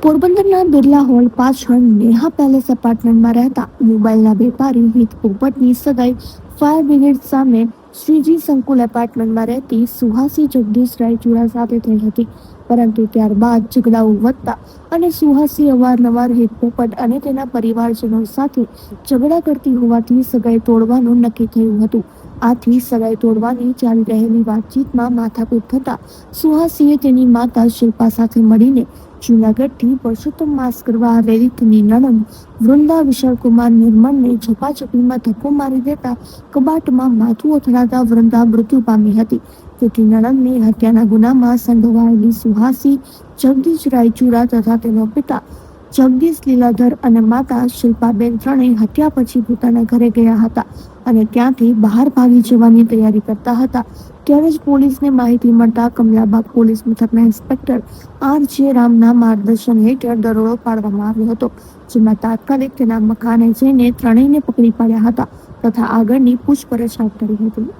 પોરબંદરના બિરલા હોલ પાછળ નેહા પેલેસ એપાર્ટમેન્ટમાં રહેતા મોબાઈલના વેપારી હિત પોપટની સગાઈ ફાયર બ્રિગેડ સામે શ્રીજી સંકુલ એપાર્ટમેન્ટમાં રહેતી સુહાસી જગદીશ રાયચુરા સાથે થઈ હતી. પરંતુ ત્યારબાદ ઝઘડાઓ વધતા અને સુહાસી અવારનવાર હિત પોપટ અને તેના પરિવારજનો સાથે ઝઘડા કરતી હોવાથી સગાઈ તોડવાનું નક્કી થયું હતું. આથી સગાઈ તોડવાની ચાલી રહેલી વાતચીતમાં માથાકૂટ થતા સુહાસીએ તેની માતા શિલ્પા સાથે મળીને જૂનાગઢથી પરસોત્તમ માસ કરવા આવેલી તેની નણંદ વૃંદા વિશાલકુમાર નિર્મળને ઝપાઝપીમાં ધક્કો મારી દેતા કબાટમાં માથું અથડાતા વૃંદા મૃત્યુ પામી હતી. તેથી નણંદની હત્યાના ગુનામાં સંડોવાયેલી સુહાસી જગદીશ રાયચુરા તથા તેનો પિતા જગદીશ લીલાધર અને માતા શિલ્પાબેન ત્રણેય હત્યા પછી પોતાના ઘરે ગયા હતા અને ત્યાંથી બહાર ભાગી જવાની તૈયારી કરતા હતા. ત્યારે જ પોલીસને માહિતી મળતા કમલાબાગ પોલીસ મથકના ઇન્સ્પેક્ટર R.J. રામના માર્ગદર્શન હેઠળ દરોડો પાડવામાં આવ્યો હતો, જેમાં તાત્કાલિક તેના મકાને જઈને ત્રણેયને પકડી પાડ્યા હતા તથા આગળની પૂછપરછ હાથ ધરી હતી.